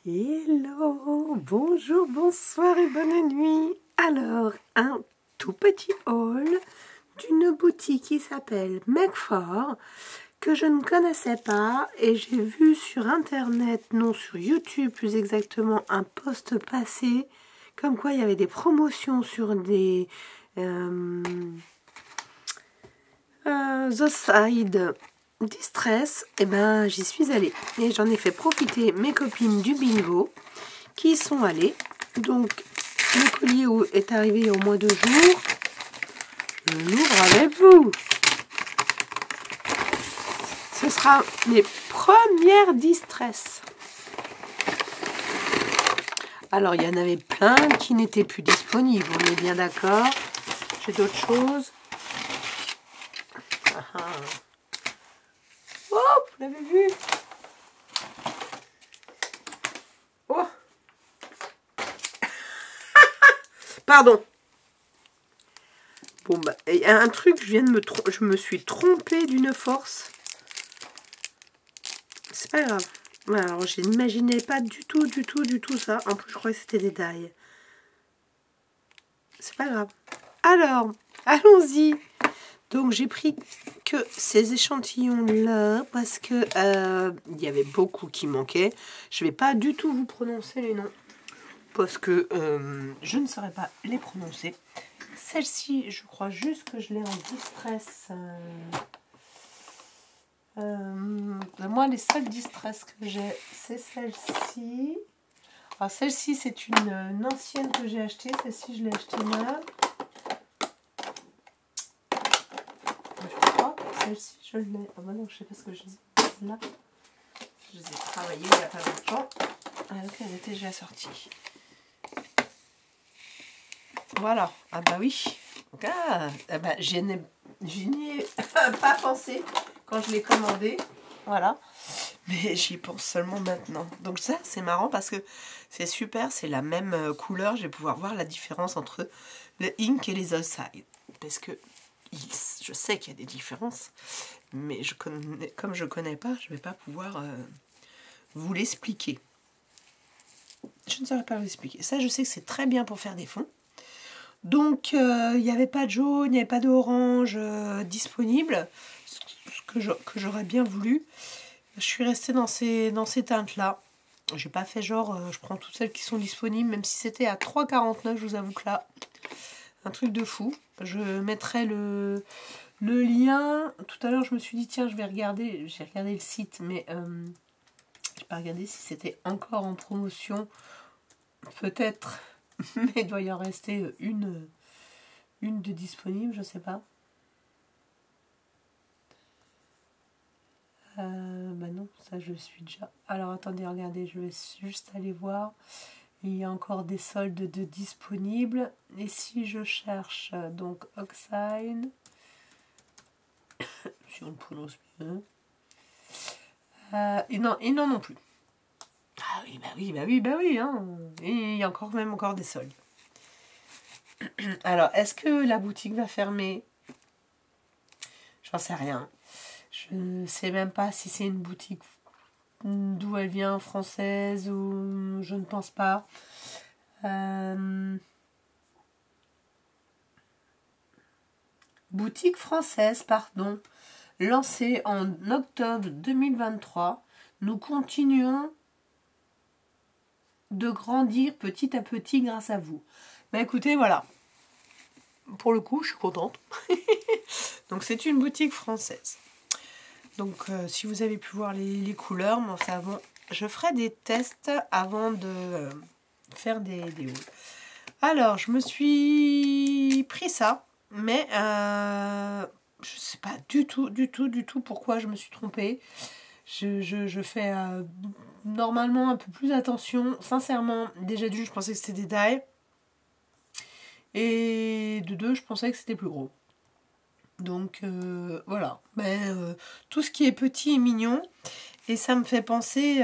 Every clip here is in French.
Hello, bonjour, bonsoir et bonne nuit. Alors, un tout petit haul d'une boutique qui s'appelle Make4 que je ne connaissais pas et j'ai vu sur internet, non sur YouTube plus exactement, un post passé comme quoi il y avait des promotions sur des The Side Distress. Et ben j'y suis allée et j'en ai fait profiter mes copines du bingo qui sont allées. Donc le collier est arrivé il y a au moins 2 jours. Je l'ouvre avec vous. Ce sera mes premières distress. Alors il y en avait plein qui n'étaient plus disponibles, on est bien d'accord. J'ai d'autres choses. Oh, vous l'avez vu? Oh. Pardon. Bon bah, il y a un truc, je me suis trompée d'une force. C'est pas grave. Alors, je n'imaginais pas du tout ça. En plus, je croyais que c'était des die. C'est pas grave. Alors, allons-y. Donc, j'ai pris que ces échantillons-là parce que il y avait beaucoup qui manquaient. Je vais pas du tout vous prononcer les noms parce que je ne saurais pas les prononcer. Celle-ci, je crois juste que je l'ai en distress. Moi, les seules distress que j'ai, c'est celle-ci. Alors, celle-ci, c'est une ancienne que j'ai achetée. Celle-ci, je l'ai achetée neuve. Je crois que celle-ci, je l'ai. Ah bah non, je sais pas ce que je dis. Là, je les ai travaillées il n'y a pas longtemps. Alors qu'elle était déjà sortie. Voilà. Ah bah oui. Ah bah, j'y ai pas pensé quand je l'ai commandé. Voilà. Mais j'y pense seulement maintenant. Donc ça, c'est marrant parce que c'est super. C'est la même couleur. Je vais pouvoir voir la différence entre le Ink et les outside. Parce que je sais qu'il y a des différences. Mais comme je connais pas, je ne vais pas pouvoir vous l'expliquer. Je ne saurais pas vous expliquer. Ça, je sais que c'est très bien pour faire des fonds. Donc, il n'y avait pas de jaune, il n'y avait pas d'orange disponible, ce que j'aurais bien voulu. Je suis restée dans ces teintes-là. J'ai pas fait genre, je prends toutes celles qui sont disponibles, même si c'était à 3,49, je vous avoue que là, un truc de fou. Je mettrai le lien. Tout à l'heure, je me suis dit, tiens, je vais regarder. J'ai regardé le site, mais j'ai pas regardé si c'était encore en promotion. Peut-être. Mais il doit y en rester une de disponible, je sais pas. Bah non, ça je suis déjà. Alors attendez, regardez, je vais juste aller voir. Il y a encore des soldes de disponibles. Et si je cherche donc Oxide, si on le prononce bien. Et non plus. Ah oui, bah oui, hein. Et il y a même encore des soldes. Alors, est-ce que la boutique va fermer? J'en sais rien. Je ne sais même pas si c'est une boutique d'où elle vient, française, ou je ne pense pas. Boutique française, pardon, lancée en octobre 2023. Nous continuons de grandir petit à petit grâce à vous. Bah écoutez, voilà. Pour le coup, je suis contente. Donc c'est une boutique française. Donc si vous avez pu voir les couleurs, mais enfin bon, je ferai des tests avant de faire des hauls. Alors, je me suis pris ça, mais je sais pas du tout pourquoi je me suis trompée. Je fais normalement un peu plus attention. Sincèrement, déjà d'une, je pensais que c'était des die. Et de deux, je pensais que c'était plus gros. Donc voilà. Mais tout ce qui est petit est mignon. Et ça me fait penser,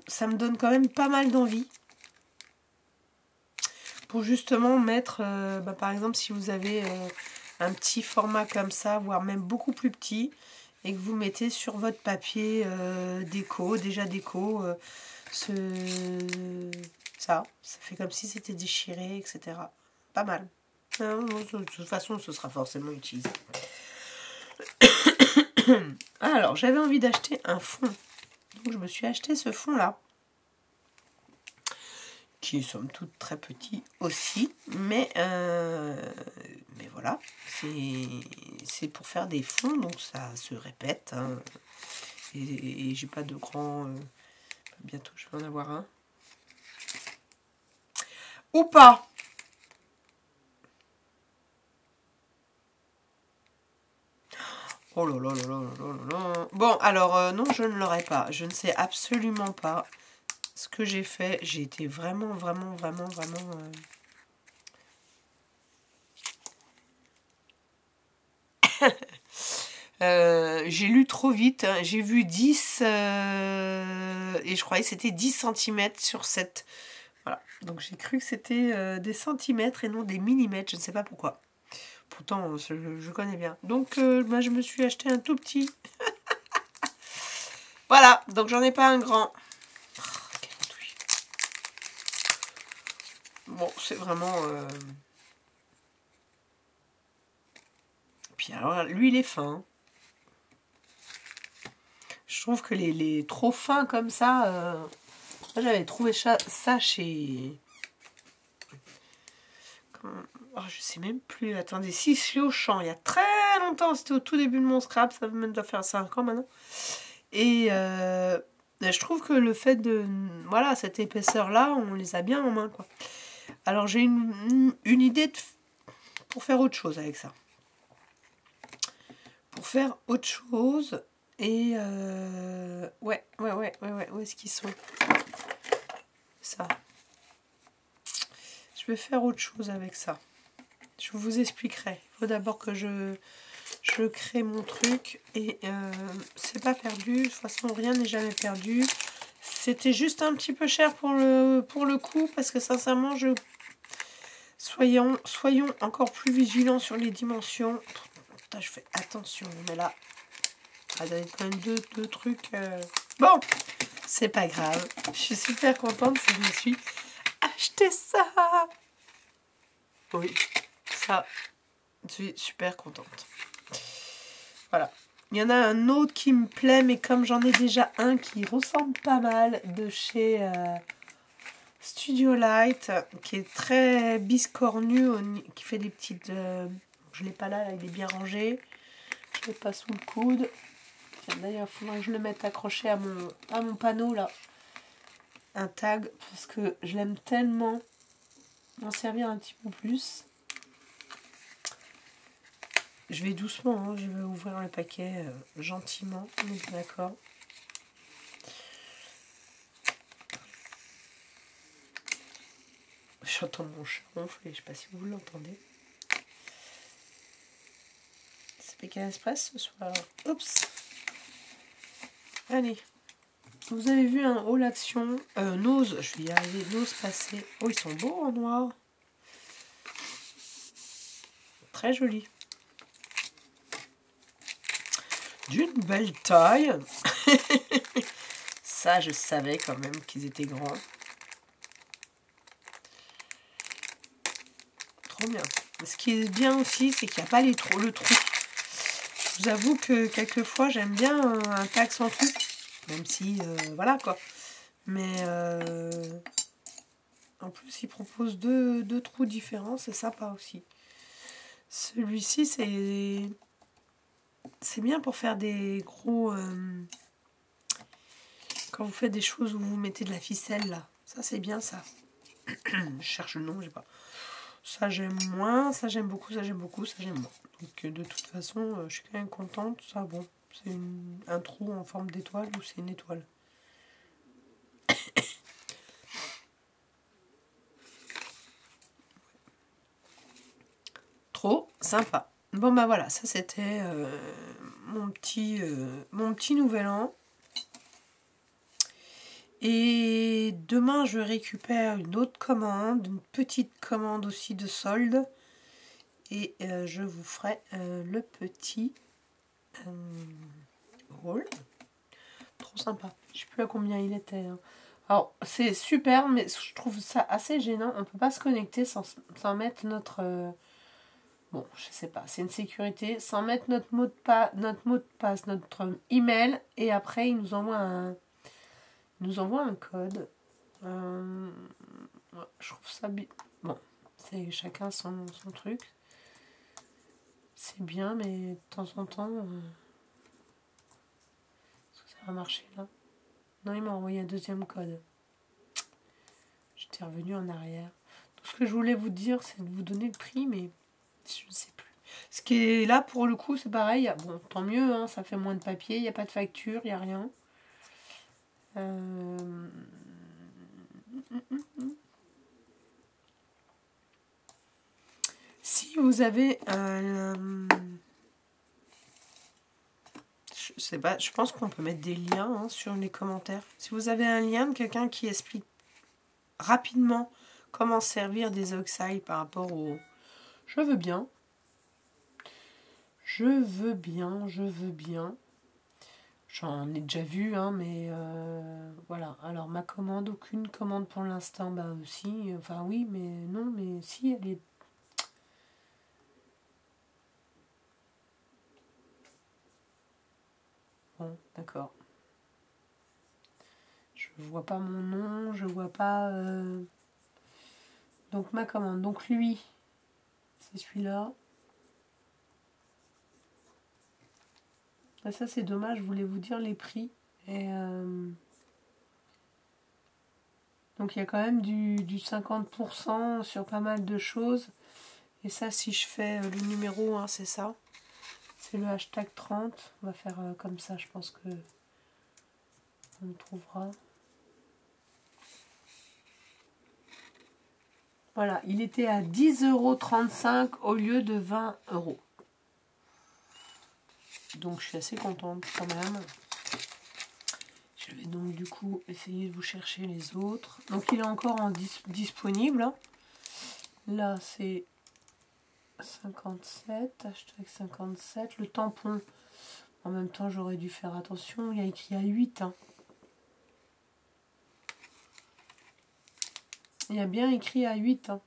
ça me donne quand même pas mal d'envie. Pour justement mettre, par exemple, si vous avez un petit format comme ça, voire même beaucoup plus petit, et que vous mettez sur votre papier déco, déjà déco, Ça fait comme si c'était déchiré, etc. Pas mal. De toute façon, ce sera forcément utilisé. Alors, j'avais envie d'acheter un fond. Donc, je me suis acheté ce fond-là. Qui est somme toute très petit aussi. Mais voilà. C'est pour faire des fonds. Donc, ça se répète. Hein. Et j'ai pas de grand... bientôt, je vais en avoir un. Ou pas. Oh là là là là là là là. Bon, alors, non, je ne l'aurai pas. Je ne sais absolument pas ce que j'ai fait. J'ai été vraiment... j'ai lu trop vite. Hein. J'ai vu 10 et je croyais que c'était 10 cm sur 7. Voilà. Donc j'ai cru que c'était des centimètres et non des millimètres. Je ne sais pas pourquoi. Pourtant, je connais bien. Donc, bah, je me suis acheté un tout petit. Voilà. Donc, j'en ai pas un grand. Oh, quelle andouille. Bon, c'est vraiment... Puis alors, lui, il est fin. Je trouve que les trop fins comme ça... Moi, j'avais trouvé ça chez... Oh, je sais même plus. Attendez, si, chez Auchan, il y a très longtemps, c'était au tout début de mon scrap, ça doit faire 5 ans maintenant. Et je trouve que le fait de... Voilà, cette épaisseur-là, on les a bien en main, quoi. Alors, j'ai une idée pour faire autre chose avec ça. Pour faire autre chose. Et... Ouais, où est-ce qu'ils sont? Ça. Je vais faire autre chose avec ça. Je vous expliquerai. Il faut d'abord que je crée mon truc. Et c'est pas perdu. De toute façon, rien n'est jamais perdu. C'était juste un petit peu cher pour le coup. Parce que sincèrement, soyons encore plus vigilants sur les dimensions. Putain, je fais attention. Mais là, il y a quand même deux trucs. Bon, c'est pas grave. Je suis super contente que je me suis acheté ça. Oui, ça, je suis super contente. Voilà. Il y en a un autre qui me plaît, mais comme j'en ai déjà un qui ressemble pas mal de chez Studio Light, qui est très biscornu, qui fait des petites... je l'ai pas là, il est bien rangé. Je l'ai pas sous le coude. D'ailleurs, il faudrait que je le mette accroché à mon panneau là. Un tag, parce que je l'aime tellement. M'en servir un petit peu plus. Je vais doucement, hein, je vais ouvrir le paquet gentiment, on est d'accord. J'entends mon chat ronfler, je sais pas si vous l'entendez. C'est Pékin Express ce soir. Oups. Allez. Vous avez vu un haul action. Nose, je vais y arriver. Nose passer. Oh, ils sont beaux en noir. Très joli. D'une belle taille. Ça, je savais quand même qu'ils étaient grands. Trop bien. Ce qui est bien aussi, c'est qu'il n'y a pas le trou. Je vous avoue que quelquefois, j'aime bien un tag sans trou. Même si, voilà quoi. Mais en plus, il propose deux trous différents. C'est sympa aussi. Celui-ci, c'est bien pour faire des gros... quand vous faites des choses où vous mettez de la ficelle, là. Ça, c'est bien, ça. Je cherche le nom, j'ai pas... Ça, j'aime moins. Ça, j'aime beaucoup. Ça, j'aime beaucoup. Ça, j'aime moins. Donc, de toute façon, je suis quand même contente. Ça, bon, c'est un trou en forme d'étoile ou c'est une étoile. Trop sympa. Bon, bah voilà, ça, c'était mon petit nouvel an. Et demain, je récupère une autre commande, une petite commande aussi de solde. Et je vous ferai le petit haul. Trop sympa. Je ne sais plus à combien il était. Hein. Alors, c'est super, mais je trouve ça assez gênant. On ne peut pas se connecter sans mettre notre... bon, je sais pas, c'est une sécurité. Sans mettre notre mot de passe, notre email. Et après, il nous envoie un code. Ouais, je trouve ça bien. Bon, c'est chacun son truc. C'est bien, mais de temps en temps... est-ce que ça va marcher, là? Non, il m'a envoyé un deuxième code. J'étais revenue en arrière. Tout ce que je voulais vous dire, c'est de vous donner le prix, mais je ne sais plus. Ce qui est là, pour le coup, c'est pareil. Bon, tant mieux, hein, ça fait moins de papier, il n'y a pas de facture, il n'y a rien. Si vous avez un... je sais pas, je pense qu'on peut mettre des liens hein, sur les commentaires. Si vous avez un lien de quelqu'un qui explique rapidement comment servir des oxydes par rapport au... Je veux bien. Je veux bien. J'en ai déjà vu, hein, mais voilà. Alors, ma commande, aucune commande pour l'instant, bah aussi. Enfin, oui, mais non, mais si, elle est... Bon, d'accord. Je vois pas mon nom, je vois pas... Donc, ma commande. Donc, lui, c'est celui-là. Ah, ça, c'est dommage, je voulais vous dire les prix. Et... donc il y a quand même du 50% sur pas mal de choses. Et ça, si je fais le numéro, hein, c'est ça. C'est le hashtag 30. On va faire comme ça, je pense que on le trouvera. Voilà, il était à 10,35 € au lieu de 20 €. Donc je suis assez contente quand même. Je vais donc du coup essayer de vous chercher les autres. Donc il est encore disponible. Hein. Là c'est 57, hashtag 57. Le tampon, en même temps j'aurais dû faire attention, il y a écrit à 8. Hein. Il y a bien écrit à 8. Hein.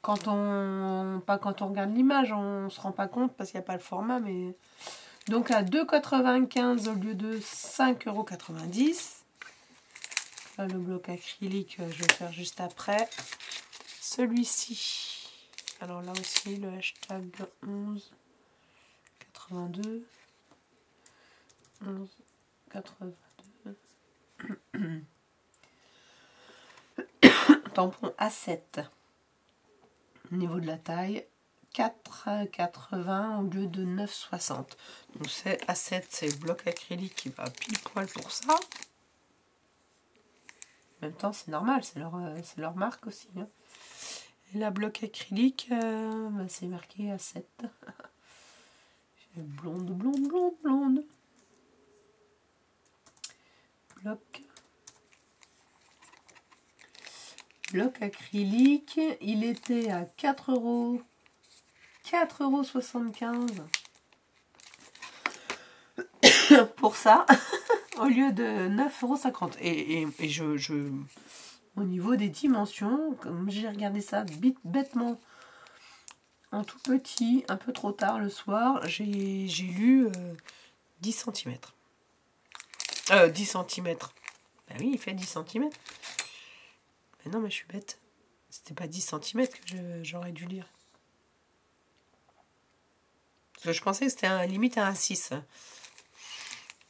Quand on regarde l'image, on ne se rend pas compte parce qu'il n'y a pas le format, mais... Donc à 2,95 € au lieu de 5,90 €. Là, le bloc acrylique, je vais faire juste après. Celui-ci. Alors là aussi, le hashtag 11,82. 11,82. Tampon A7. Au niveau de la taille, 4,80 au lieu de 9,60. Donc c'est A7, c'est le bloc acrylique qui va pile poil pour ça. En même temps, c'est normal, c'est leur marque aussi. Hein. Et la bloc acrylique, bah, c'est marqué A7. Blonde, blonde, blonde, blonde. Bloc acrylique, il était à 4 €. 4,75 € pour ça, au lieu de 9,50 €. Et au niveau des dimensions, comme j'ai regardé ça bêtement en tout petit, un peu trop tard le soir, j'ai lu 10 cm. 10 cm. Ben oui, il fait 10 cm. Mais non, mais je suis bête. C'était pas 10 cm que j'aurais dû lire. Parce que je pensais que c'était limite à un 6.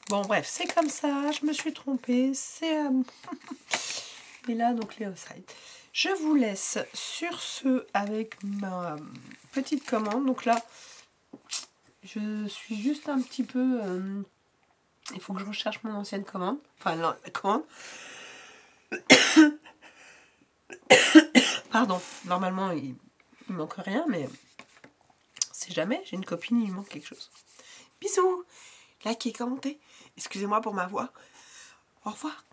Bon, bref, c'est comme ça. Je me suis trompée. C'est... Et là, donc, les off-side. Je vous laisse sur ce avec ma petite commande. Donc là, je suis juste un petit peu... il faut que je recherche mon ancienne commande. Enfin, non, la commande. Pardon. Normalement, il manque rien, mais... C'est jamais, j'ai une copine, il manque quelque chose. Bisous, likez, commentez. Excusez-moi pour ma voix. Au revoir.